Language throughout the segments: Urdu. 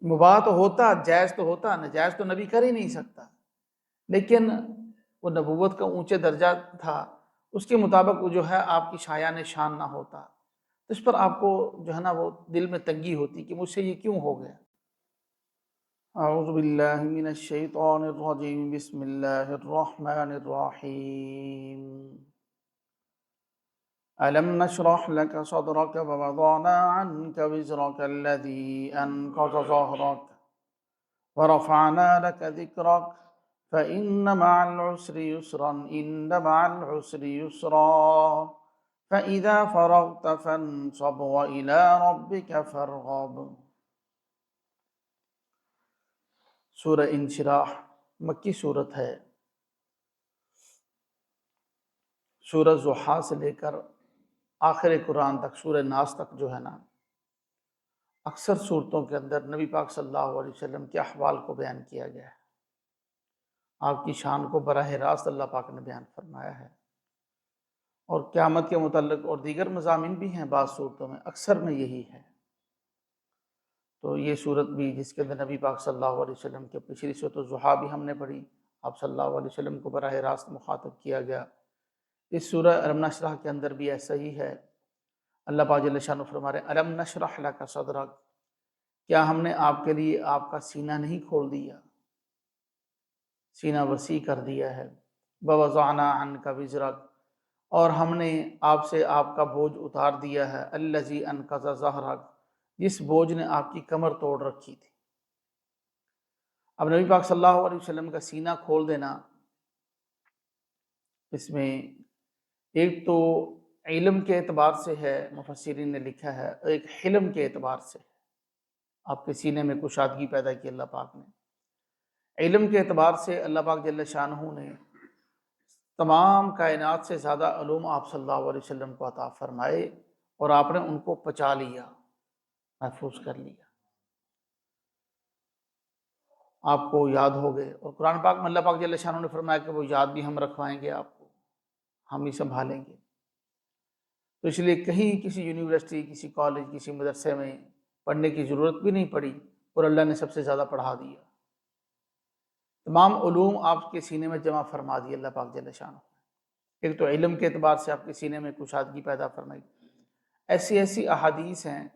مباح تو ہوتا، جائز تو ہوتا، ناجائز تو نبی کر ہی نہیں سکتا، لیکن وہ نبوت کا اونچے درجہ تھا، اس کے مطابق وہ جو ہے آپ کی شایان شان نہ ہوتا، اس پر آپ کو جو ہے نا وہ دل میں تنگی ہوتی کہ مجھ سے یہ کیوں ہو گیا۔ اعوذ باللہ من الشیطان الرجیم، بسم اللہ الرحمن الرحیم۔ ألم نشرح لك صدرك ووضعنا عنك وزرك الذي أنقض ظهرك ورفعنا لك ذكرك فإن مع العسر يسرا إن مع العسر يسرا فإذا فرغت فانصب وإلى ربك فارغب۔ سورہ انشراح مکی صورت ہے۔ سورہ ضحیٰ سے لے کر آخر قرآن تک، سورہ ناس تک جو ہے نا، اکثر صورتوں کے اندر نبی پاک صلی اللہ علیہ وسلم کے احوال کو بیان کیا گیا ہے، آپ کی شان کو براہ راست اللہ پاک نے بیان فرمایا ہے، اور قیامت کے متعلق اور دیگر مضامین بھی ہیں بعض صورتوں میں، اکثر میں یہی ہے۔ تو یہ صورت بھی جس کے اندر نبی پاک صلی اللہ علیہ وسلم کے پچھلی صورت الضحیٰ بھی ہم نے پڑھی، آپ صلی اللہ علیہ وسلم کو براہ راست مخاطب کیا گیا۔ اس سورہ الم نشرح کے اندر بھی ایسا ہی ہے، اللہ پاک جل شانہ فرما رہے ہیں الم نشرح لک صدرک، کیا ہم نے آپ کے لیے آپ کا سینہ نہیں کھول دیا، سینہ وسیع کر دیا ہے۔ ووضعنا عنک وزرک، اور ہم نے آپ سے آپ کا بوجھ اتار دیا ہے، الذی انقض ظہرک، جس بوجھ نے آپ کی کمر توڑ رکھی تھی۔ اب نبی پاک صلی اللہ علیہ وسلم کا سینہ کھول دینا، اس میں ایک تو علم کے اعتبار سے ہے، مفسرین نے لکھا ہے، ایک حلم کے اعتبار سے ہے، آپ کے سینے میں کشادگی پیدا کی اللہ پاک نے۔ علم کے اعتبار سے اللہ پاک جل شانہ نے تمام کائنات سے زیادہ علوم آپ صلی اللہ علیہ وسلم کو عطا فرمائے، اور آپ نے ان کو پچا لیا، محفوظ کر لیا، آپ کو یاد ہو گئے۔ اور قرآن پاک میں اللہ پاک جل شانہ نے فرمایا کہ وہ یاد بھی ہم رکھوائیں گے آپ کو، ہم ہی سنبھالیں گے۔ تو اس لیے کہیں کسی یونیورسٹی، کسی کالج، کسی مدرسے میں پڑھنے کی ضرورت بھی نہیں پڑی، اور اللہ نے سب سے زیادہ پڑھا دیا، تمام علوم آپ کے سینے میں جمع فرما دی اللہ پاک جل شانہ۔ ایک تو علم کے اعتبار سے آپ کے سینے میں کشادگی پیدا فرمائی۔ ایسی ایسی احادیث ہیں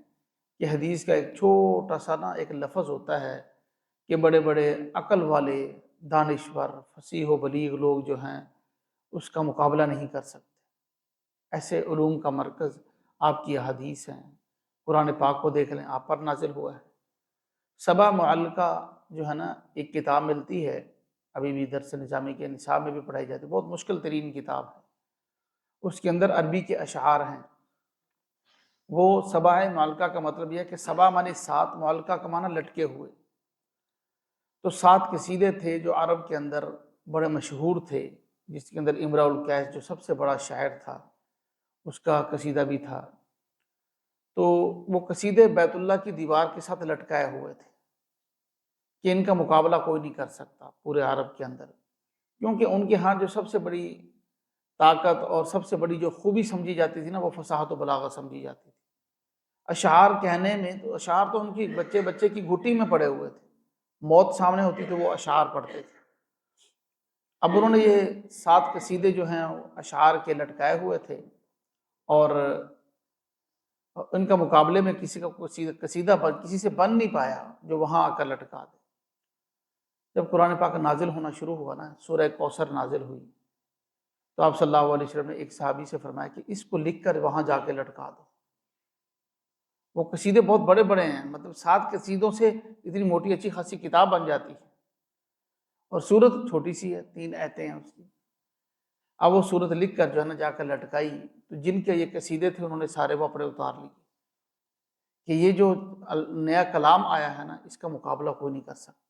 کہ حدیث کا ایک چھوٹا سا نا ایک لفظ ہوتا ہے کہ بڑے بڑے عقل والے، دانشور، فصیح و بلیغ لوگ جو ہیں اس کا مقابلہ نہیں کر سکتے۔ ایسے علوم کا مرکز آپ کی احادیث ہیں۔ قرآن پاک کو دیکھ لیں، آپ پر نازل ہوا ہے۔ سبع معلقہ جو ہے نا ایک کتاب ملتی ہے، ابھی بھی درس نظامی کے نصاب میں بھی پڑھائی جاتی ہے، بہت مشکل ترین کتاب ہے، اس کے اندر عربی کے اشعار ہیں۔ وہ سبع معلقہ کا مطلب یہ ہے کہ سبع مانے سات، معلقہ کا معنی لٹکے ہوئے، تو سات قصیدے تھے جو عرب کے اندر بڑے مشہور تھے، جس کے اندر امرؤ القیس جو سب سے بڑا شاعر تھا اس کا قصیدہ بھی تھا۔ تو وہ قصیدے بیت اللہ کی دیوار کے ساتھ لٹکائے ہوئے تھے کہ ان کا مقابلہ کوئی نہیں کر سکتا پورے عرب کے اندر، کیونکہ ان کے ہاں جو سب سے بڑی طاقت اور سب سے بڑی جو خوبی سمجھی جاتی تھی نا، وہ فصاحت و بلاغت سمجھی جاتی تھی۔ اشعار کہنے میں تو اشعار تو ان کی بچے بچے کی گھٹی میں پڑے ہوئے تھے، موت سامنے ہوتی تو وہ اشعار پڑھتے تھے۔ اب انہوں نے یہ سات قصیدے جو ہیں اشعار کے لٹکائے ہوئے تھے، اور ان کا مقابلے میں کسی کا قصیدہ کسی سے بن نہیں پایا جو وہاں آ کر لٹکا دے۔ جب قرآن پاک نازل ہونا شروع ہوا نا، سورہ کوثر نازل ہوئی، تو آپ صلی اللہ علیہ وسلم نے ایک صحابی سے فرمایا کہ اس کو لکھ کر وہاں جا کے لٹکا دو۔ وہ قصیدے بہت بڑے بڑے ہیں، مطلب سات قصیدوں سے اتنی موٹی اچھی خاصی کتاب بن جاتی ہے، اور سورت چھوٹی سی ہے، 3 آیتیں ہیں اس کی۔ اب وہ سورت لکھ کر جو ہے نا جا کر لٹکائی، تو جن کے یہ قصیدے تھے انہوں نے سارے وہ اپنے اتار لیے کہ یہ جو نیا کلام آیا ہے نا اس کا مقابلہ کوئی نہیں کر سکتا۔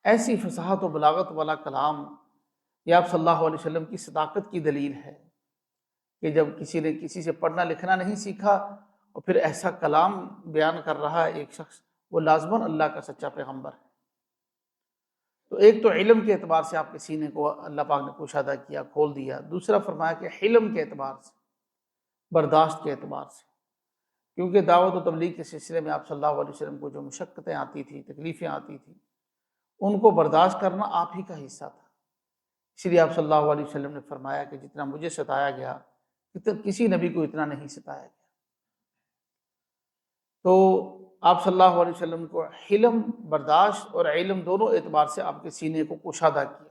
ایسی فصاحت و بلاغت والا کلام یہ آپ صلی اللہ علیہ وسلم کی صداقت کی دلیل ہے کہ جب کسی نے کسی سے پڑھنا لکھنا نہیں سیکھا اور پھر ایسا کلام بیان کر رہا ہے ایک شخص، وہ لازماً اللہ کا سچا پیغمبر ہے۔ تو ایک تو علم کے اعتبار سے آپ کے سینے کو اللہ پاک نے کشادہ کیا، کھول دیا۔ دوسرا فرمایا کہ حلم کے اعتبار سے، برداشت کے اعتبار سے، کیونکہ دعوت و تبلیغ کے سلسلے میں آپ صلی اللہ علیہ وسلم کو جو مشقتیں آتی تھیں، تکلیفیں آتی تھیں، ان کو برداشت کرنا آپ ہی کا حصہ تھا۔ اس لیے آپ صلی اللہ علیہ وسلم نے فرمایا کہ جتنا مجھے ستایا گیا کسی نبی کو اتنا نہیں ستایا گیا۔ تو آپ صلی اللہ علیہ وسلم کو حلم، برداشت اور علم دونوں اعتبار سے آپ کے سینے کو کشادہ کیا۔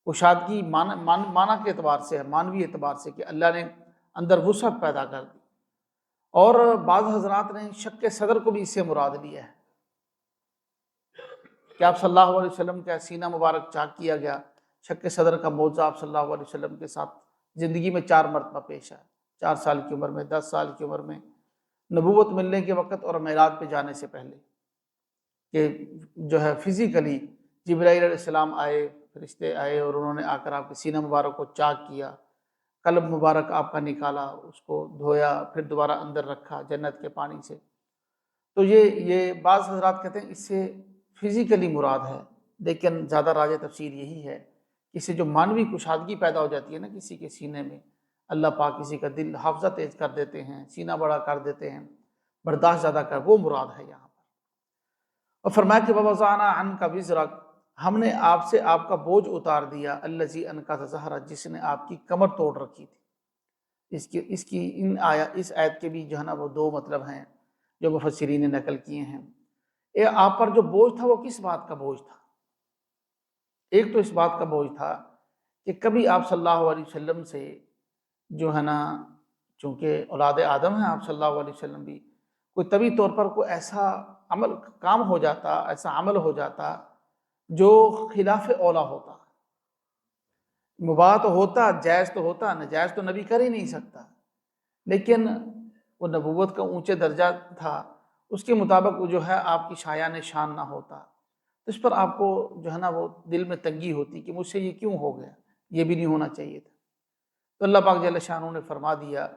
کشادگی معنی کے اعتبار سے ہے، معنوی اعتبار سے، کہ اللہ نے اندر وسعت پیدا کر دی۔ اور بعض حضرات نے شق صدر کو بھی اس سے مراد لیا ہے کہ آپ صلی اللہ علیہ وسلم کا سینہ مبارک چاک کیا گیا۔ شق صدر کا معجزہ آپ صلی اللہ علیہ وسلم کے ساتھ زندگی میں 4 مرتبہ پیش آیا، 4 سال کی عمر میں، 10 سال کی عمر میں، نبوت ملنے کے وقت اور معراج پہ جانے سے پہلے، کہ جو ہے فزیکلی جبرائیل علیہ السلام آئے، فرشتے آئے اور انہوں نے آ کر آپ کے سینہ مبارک کو چاک کیا، قلب مبارک آپ کا نکالا، اس کو دھویا، پھر دوبارہ اندر رکھا جنت کے پانی سے۔ تو یہ بعض حضرات کہتے ہیں اس سے فزیکلی مراد ہے، لیکن زیادہ راجح تفسیر یہی ہے کہ اس سے جو معنوی کشادگی پیدا ہو جاتی ہے نا کسی کے سینے میں، اللہ پاک کسی کا دل حافظہ تیز کر دیتے ہیں، سینہ بڑا کر دیتے ہیں، برداشت زیادہ کر، وہ مراد ہے یہاں پر۔ اور فرمایا کہ وَوَضَعْنَا عَنْكَ وِزْرَكَ، ہم نے آپ سے آپ کا بوجھ اتار دیا، الَّذِي أَنقَضَ ظَهْرَكَ، جس نے آپ کی کمر توڑ رکھی تھی۔ اس آیت کے بھی جو ہے نا وہ 2 مطلب ہیں جو مفسرین نے نقل کیے ہیں۔ آپ پر جو بوجھ تھا وہ کس بات کا بوجھ تھا؟ ایک تو اس بات کا بوجھ تھا کہ کبھی آپ صلی اللہ علیہ وسلم سے جو ہے نا، چونکہ اولاد آدم ہیں آپ صلی اللہ علیہ وسلم بھی، کوئی طبی طور پر کوئی ایسا کام ہو جاتا، ایسا عمل ہو جاتا جو خلاف اولا ہوتا، مباح تو ہوتا، جائز تو ہوتا، ناجائز تو نبی کر ہی نہیں سکتا، لیکن وہ نبوت کا اونچے درجہ تھا، اس کے مطابق وہ جو ہے آپ کی شایان شان نہ ہوتا، تو اس پر آپ کو جو ہے نا وہ دل میں تنگی ہوتی کہ مجھ سے یہ کیوں ہو گیا، یہ بھی نہیں ہونا چاہیے تھا۔ تو اللہ پاک جل شانہ نے فرما دیا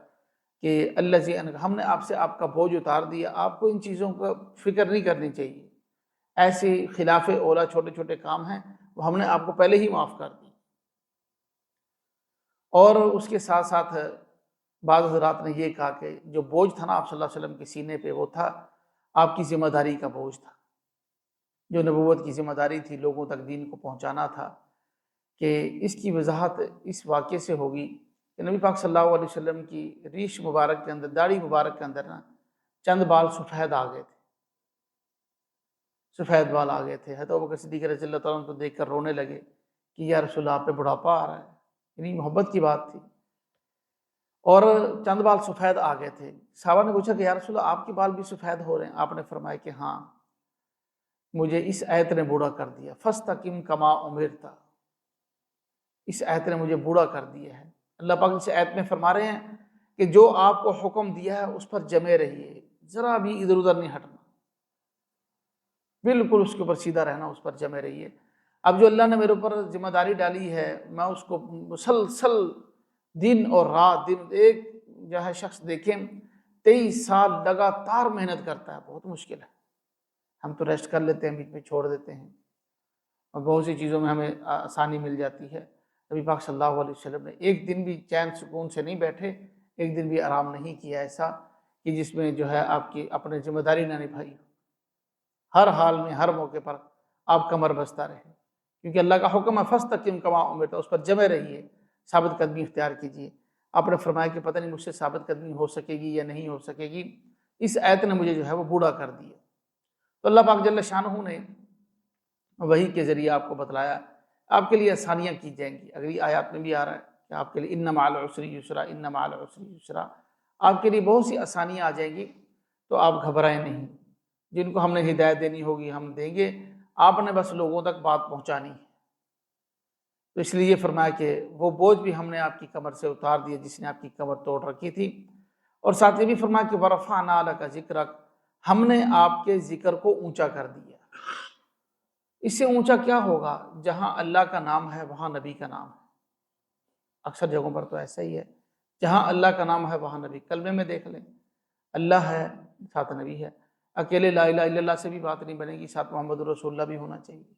کہ الذی ہم نے آپ سے آپ کا بوجھ اتار دیا، آپ کو ان چیزوں کا فکر نہیں کرنی چاہیے، ایسے خلاف اولا چھوٹے چھوٹے کام ہیں وہ ہم نے آپ کو پہلے ہی معاف کر دی۔ اور اس کے ساتھ ساتھ بعض حضرات نے یہ کہا کہ جو بوجھ تھا نا آپ صلی اللہ علیہ وسلم کے سینے پہ، وہ تھا آپ کی ذمہ داری کا بوجھ تھا، جو نبوت کی ذمہ داری تھی، لوگوں تک دین کو پہنچانا تھا، کہ اس کی وضاحت اس واقعے سے ہوگی کہ نبی پاک صلی اللہ علیہ وسلم کی ریش مبارک کے اندر، داڑھی مبارک کے اندر نا چند بال سفید آ گئے تھے، سفید بال آ گئے تھے۔ حضرت ابوبکر صدیق رضی اللہ تعالیٰ عنہ کو دیکھ کر رونے لگے کہ یا رسول اللہ آپ پہ بڑھاپا آ رہا ہے، یعنی محبت کی بات تھی، اور چند بال سفید آ گئے تھے۔ صحابہ نے پوچھا کہ یا رسول اللہ آپ کے بال بھی سفید ہو رہے ہیں؟ آپ نے فرمایا کہ ہاں، مجھے اس آیت نے بوڑھا کر دیا، فَاسْتَقِمْ كَمَا أُمِرْتَ، اس آیت نے مجھے بوڑھا کر دیا ہے۔ اللہ پاک اس آیت میں فرما رہے ہیں کہ جو آپ کو حکم دیا ہے اس پر جمے رہیے، ذرا بھی ادھر ادھر نہیں ہٹنا، بالکل اس کے اوپر سیدھا رہنا، اس پر جمے رہیے۔ اب جو اللہ نے میرے اوپر ذمہ داری ڈالی ہے، میں اس کو مسلسل دن اور رات، دن ایک جو ہے شخص دیکھیں 23 سال لگاتار محنت کرتا ہے، بہت مشکل ہے۔ ہم تو ریسٹ کر لیتے ہیں، بیچ میں چھوڑ دیتے ہیں، اور بہت سی چیزوں میں ہمیں آسانی مل جاتی ہے۔ نبی پاک صلی اللہ علیہ وسلم نے ایک دن بھی چین سکون سے نہیں بیٹھے، ایک دن بھی آرام نہیں کیا ایسا کہ جس میں جو ہے آپ کی اپنے ذمہ داری نہ نبھائی، ہر حال میں ہر موقع پر آپ کمر بستہ رہے، کیونکہ اللہ کا حکم ہے فَاسْتَقِمْ كَمَا أُمِرْتَ، اس پر جمے رہیے، ثابت قدمی اختیار کیجیے۔ آپ نے فرمایا کہ پتہ نہیں مجھ سے ثابت قدمی ہو سکے گی یا نہیں ہو سکے گی، اس آیت نے مجھے جو ہے وہ بوڑھا کر دیا۔ تو اللہ پاک جل شانہ نے وحی کے ذریعے آپ کو بتلایا، آپ کے لیے آسانیاں کی جائیں گی۔ اگلی آیات میں بھی آ رہا ہے کہ آپ کے لیے اِنَّ مَعَ الْعُسْرِ یُسْرًا، اِنَّ مَعَ الْعُسْرِ یُسْرًا، آپ کے لیے بہت سی آسانیاں آ جائیں گی، تو آپ گھبرائیں نہیں۔ جن کو ہم نے ہدایت دینی ہوگی ہم دیں گے، آپ نے بس لوگوں تک بات پہنچانی ہے۔ تو اس لیے یہ فرمایا کہ وہ بوجھ بھی ہم نے آپ کی کمر سے اتار دیا جس نے آپ کی کمر توڑ رکھی تھی، اور ساتھ یہ بھی فرمایا کہ وَرَفَعْنَا لَكَ ذِكْرَكَ، ہم نے آپ کے ذکر کو اونچا کر دیا۔ اس سے اونچا کیا ہوگا؟ جہاں اللہ کا نام ہے وہاں نبی کا نام ہے، اکثر جگہوں پر تو ایسا ہی ہے، جہاں اللہ کا نام ہے وہاں نبی، کلمے میں دیکھ لیں اللہ ہے ساتھ نبی ہے، اکیلے لا الہ الا اللہ سے بھی بات نہیں بنے گی، ساتھ محمد رسول اللہ بھی ہونا چاہیے۔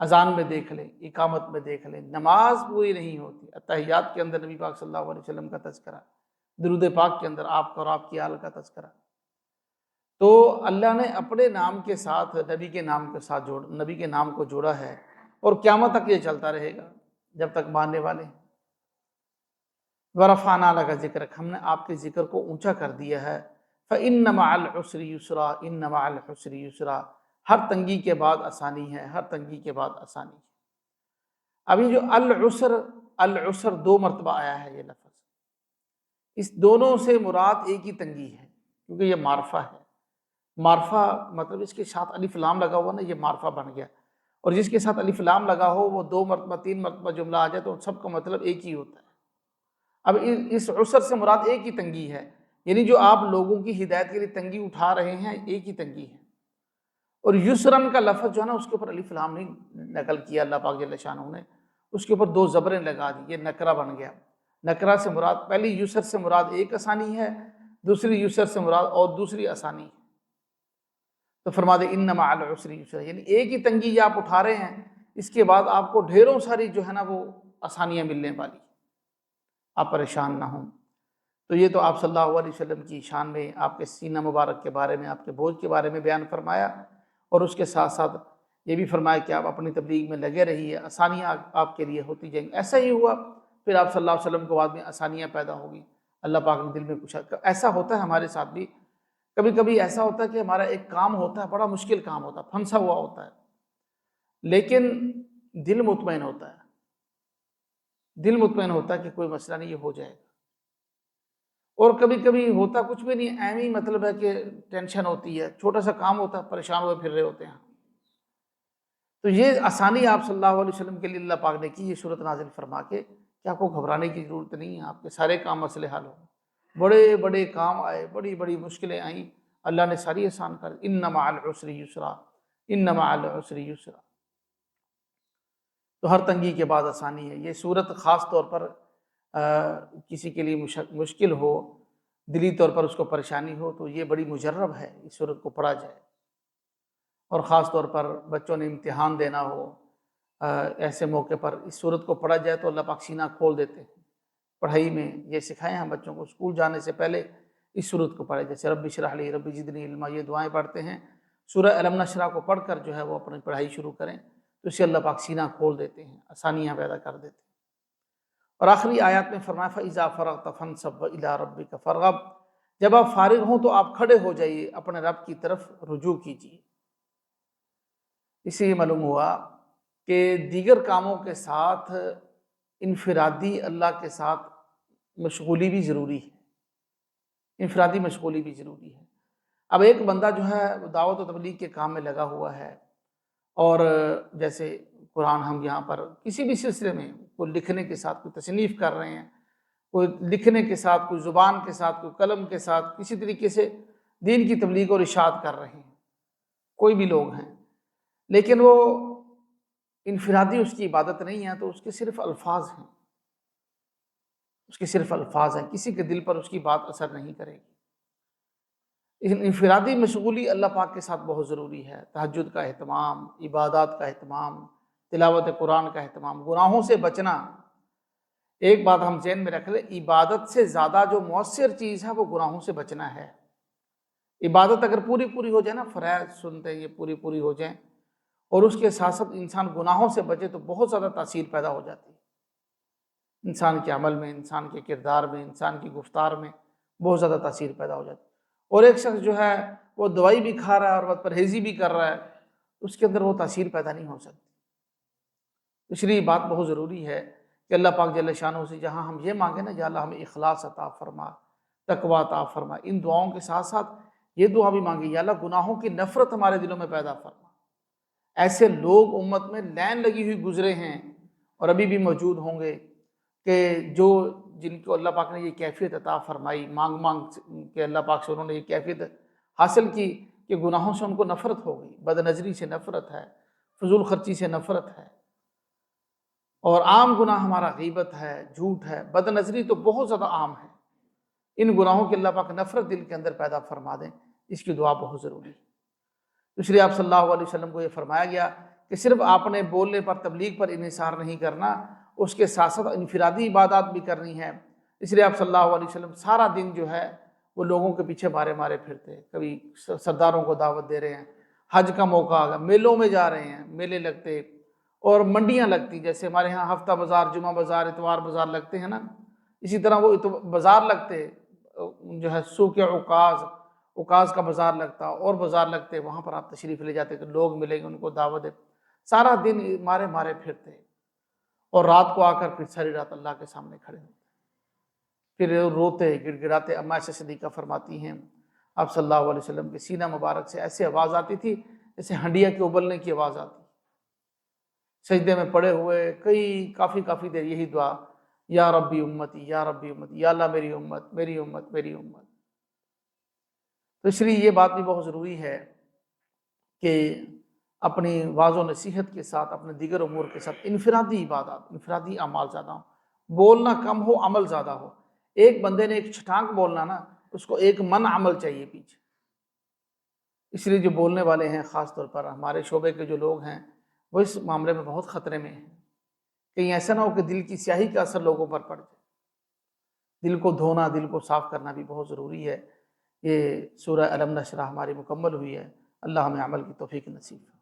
اذان میں دیکھ لیں، اقامت میں دیکھ لیں، نماز پوری نہیں ہوتی، اتحیات کے اندر نبی پاک صلی اللہ علیہ وسلم کا تذکرہ، درود پاک کے اندر آپ کا اور آپ کی آل کا تذکرہ۔ تو اللہ نے اپنے نام کے ساتھ نبی کے نام کے ساتھ نبی کے نام کو جوڑا ہے، اور قیامت تک یہ چلتا رہے گا جب تک ماننے والے ہیں۔ وَرَفَعْنَا لَكَ ذِكْرَكَ، ہم نے آپ کے ذکر کو اونچا کر دیا ہے۔ فَإِنَّ مَعَ الْعُسْرِ يُسْرًا، إِنَّ مَعَ الْعُسْرِ يُسْرًا، ہر تنگی کے بعد آسانی ہے، ہر تنگی کے بعد آسانی ہے۔ ابھی جو العسر، العسر 2 مرتبہ آیا ہے یہ لفظ، اس دونوں سے مراد ایک ہی تنگی ہے، کیونکہ یہ معرفہ ہے۔ معرفہ مطلب اس کے ساتھ الف لام لگا ہوا نا، یہ معرفہ بن گیا، اور جس کے ساتھ الف لام لگا ہو وہ 2 مرتبہ 3 مرتبہ جملہ آ جائے تو سب کا مطلب ایک ہی ہوتا ہے۔ اب اس عسر سے مراد ایک ہی تنگی ہے، یعنی جو آپ لوگوں کی ہدایت کے لیے تنگی اٹھا رہے ہیں ایک ہی تنگی ہے۔ اور یسرن کا لفظ جو ہے نا اس کے اوپر الف لام نہیں نقل کیا اللہ پاک جل شانہ نے، اس کے اوپر 2 زبریں لگا دی، یہ نکرہ بن گیا۔ نکرہ سے مراد پہلی یسر سے مراد ایک آسانی ہے، دوسری یسر سے مراد اور دوسری آسانی ہے۔ تو فرما دے ان مع العسر یسرا، یعنی ایک ہی تنگی جو آپ اٹھا رہے ہیں اس کے بعد آپ کو ڈھیروں ساری جو ہے نا وہ آسانیاں ملنے والی، آپ پریشان نہ ہوں۔ تو یہ تو آپ صلی اللہ علیہ وسلم کی شان میں آپ کے سینہ مبارک کے بارے میں، آپ کے بوجھ کے بارے میں بیان فرمایا، اور اس کے ساتھ ساتھ یہ بھی فرمایا کہ آپ اپنی تبلیغ میں لگے رہیے، آسانیاں آپ کے لیے ہوتی جائیں گی۔ ایسا ہی ہوا، پھر آپ صلی اللہ علیہ وسلم کو بعد میں آسانیاں پیدا ہوگی، اللہ پاک نے دل میں کچھ ایسا ہوتا ہے ہمارے ساتھ بھی، کبھی کبھی ایسا ہوتا ہے کہ ہمارا ایک کام ہوتا ہے، بڑا مشکل کام ہوتا ہے، پھنسا ہوا ہوتا ہے، لیکن دل مطمئن ہوتا ہے، دل مطمئن ہوتا ہے کہ کوئی مسئلہ نہیں، یہ ہو جائے گا۔ اور کبھی کبھی ہوتا کچھ بھی نہیں، اہم ہی مطلب ہے کہ ٹینشن ہوتی ہے، چھوٹا سا کام ہوتا ہے، پریشان ہوئے پھر رہے ہوتے ہیں۔ تو یہ آسانی آپ صلی اللہ علیہ وسلم کے لیے اللہ پاک نے کی، یہ صورت نازل فرما کے کہ آپ کو گھبرانے کی ضرورت نہیں ہے، آپ کے سارے کام مسئلے حل ہوں۔ بڑے بڑے کام آئے، بڑی بڑی مشکلیں آئیں، اللہ نے ساری آسان کر دی۔ ان مع العسر یسرا، ان مع العسر یسرا۔ تو ہر تنگی کے بعد آسانی ہے۔ یہ صورت خاص طور پر کسی کے لیے مشکل ہو، دلی طور پر اس کو پریشانی ہو، تو یہ بڑی مجرب ہے اس صورت کو پڑھا جائے، اور خاص طور پر بچوں نے امتحان دینا ہو، ایسے موقع پر اس صورت کو پڑھا جائے تو اللہ پاک سینہ کھول دیتے ہیں۔ پڑھائی میں یہ سکھائیں ہم بچوں کو، اسکول جانے سے پہلے اس صورت کو پڑھیں، جیسے رب اشرح لی رب زدنی علما، یہ دعائیں پڑھتے ہیں، سورہ الم نشرح کو پڑھ کر جو ہے وہ اپنی پڑھائی شروع کریں، تو اسے اللہ پاک سینہ کھول دیتے ہیں، آسانیاں پیدا کر دیتے ہیں۔ اور آخری آیات میں فرمایا فَإِذَا فَرَغْتَ فَانصَبْ وَإِلَىٰ رَبِّكَ فَارْغَب، جب آپ فارغ ہوں تو آپ کھڑے ہو جائیے، اپنے رب کی طرف رجوع کیجیے۔ اس سے یہ معلوم ہوا کہ دیگر کاموں کے ساتھ انفرادی اللہ کے ساتھ مشغولی بھی ضروری ہے، انفرادی مشغولی بھی ضروری ہے۔ اب ایک بندہ جو ہے وہ دعوت و تبلیغ کے کام میں لگا ہوا ہے، اور جیسے قرآن ہم یہاں پر کسی بھی سلسلے میں کوئی لکھنے کے ساتھ کوئی تصنیف کر رہے ہیں، کوئی لکھنے کے ساتھ، کوئی زبان کے ساتھ، کوئی قلم کے ساتھ کسی طریقے سے دین کی تبلیغ اور ارشاد کر رہے ہیں، کوئی بھی لوگ ہیں، لیکن وہ انفرادی اس کی عبادت نہیں ہے، تو اس کے صرف الفاظ ہیں، اس کے صرف الفاظ ہیں، کسی کے دل پر اس کی بات اثر نہیں کرے گی۔ انفرادی مشغولی اللہ پاک کے ساتھ بہت ضروری ہے، تہجد کا اہتمام، عبادات کا اہتمام، تلاوت قرآن کا اہتمام، گناہوں سے بچنا۔ ایک بات ہم ذہن میں رکھ لیں، عبادت سے زیادہ جو مؤثر چیز ہے وہ گناہوں سے بچنا ہے۔ عبادت اگر پوری پوری ہو جائے نا، فرائض سنتے ہیں یہ پوری پوری ہو جائیں، اور اس کے ساتھ ساتھ انسان گناہوں سے بچے، تو بہت زیادہ تاثیر پیدا ہو جاتی ہے انسان کے عمل میں، انسان کے کردار میں، انسان کی گفتار میں بہت زیادہ تاثیر پیدا ہو جاتی ہے۔ اور ایک شخص جو ہے وہ دوائی بھی کھا رہا ہے اور پرہیزی بھی کر رہا ہے، اس کے اندر وہ تاثیر پیدا نہیں ہو سکتی۔ اس لیے بات بہت ضروری ہے کہ اللہ پاک جل شانہ سے جہاں ہم یہ مانگیں نا، یا اللہ ہمیں اخلاص عطا فرما، تقویٰ عطا فرما، ان دعاؤں کے ساتھ ساتھ یہ دعا بھی مانگی، یا اللہ گناہوں کی نفرت ہمارے دلوں میں پیدا فرما۔ ایسے لوگ امت میں لائن لگی ہوئی گزرے ہیں اور ابھی بھی موجود ہوں گے کہ جن کو اللہ پاک نے یہ کیفیت عطا فرمائی، مانگ مانگ کے اللہ پاک سے انہوں نے یہ کیفیت حاصل کی کہ گناہوں سے ان کو نفرت ہو گئی، بد نظری سے نفرت ہے، فضول خرچی سے نفرت ہے، اور عام گناہ ہمارا غیبت ہے، جھوٹ ہے، بد نظری تو بہت زیادہ عام ہے۔ ان گناہوں کے اللہ پاک نفرت دل کے اندر پیدا فرما دیں، اس کی دعا بہت ضروری ہے۔ اس لیے آپ صلی اللہ علیہ وسلم کو یہ فرمایا گیا کہ صرف آپ نے بولنے پر، تبلیغ پر انحصار نہیں کرنا، اس کے ساتھ ساتھ انفرادی عبادات بھی کرنی ہے۔ اس لیے آپ صلی اللہ علیہ وسلم سارا دن جو ہے وہ لوگوں کے پیچھے مارے مارے پھرتے، کبھی سرداروں کو دعوت دے رہے ہیں، حج کا موقع آ گیا میلوں میں جا رہے ہیں، میلے لگتے اور منڈیاں لگتی، جیسے ہمارے ہاں ہفتہ بازار، جمعہ بازار، اتوار بازار لگتے ہیں نا، اسی طرح وہ بازار لگتے جو ہے سوق عکاظ کا بازار لگتا اور بازار لگتے، وہاں پر آپ تشریف لے جاتے کہ لوگ ملیں گے ان کو دعوت دے، سارا دن مارے مارے پھرتے اور رات کو آ کر پھر ساری رات اللہ کے سامنے کھڑے ہوتے، پھر روتے گڑ گڑاتے۔ اما عائشہ صدیقہ فرماتی ہیں آپ صلی اللہ علیہ وسلم کے سینہ مبارک سے ایسی آواز آتی تھی جیسے ہنڈیا کے ابلنے کی آواز آتی، سجدے میں پڑے ہوئے کافی دیر یہی دعا، یا ربی امتی یا ربی امتی، یا اللہ میری امت میری امت میری امت۔ تو اس لیے یہ بات بھی بہت ضروری ہے کہ اپنی واعظ و نصیحت کے ساتھ، اپنے دیگر امور کے ساتھ انفرادی عبادات، انفرادی اعمال زیادہ ہوں، بولنا کم ہو، عمل زیادہ ہو۔ ایک بندے نے ایک چھٹانک بولنا نا، اس کو ایک من عمل چاہیے پیچھے۔ اس لیے جو بولنے والے ہیں، خاص طور پر ہمارے شعبے کے جو لوگ ہیں، وہ اس معاملے میں بہت خطرے میں ہیں، کہیں ایسا نہ ہو کہ دل کی سیاہی کا اثر لوگوں پر پڑ جائے۔ دل کو دھونا، دل کو صاف کرنا بھی بہت ضروری ہے۔ یہ سورہ الم نشرح ہماری مکمل ہوئی ہے، اللہ ہمیں عمل کی توفیق نصیب فرمائے۔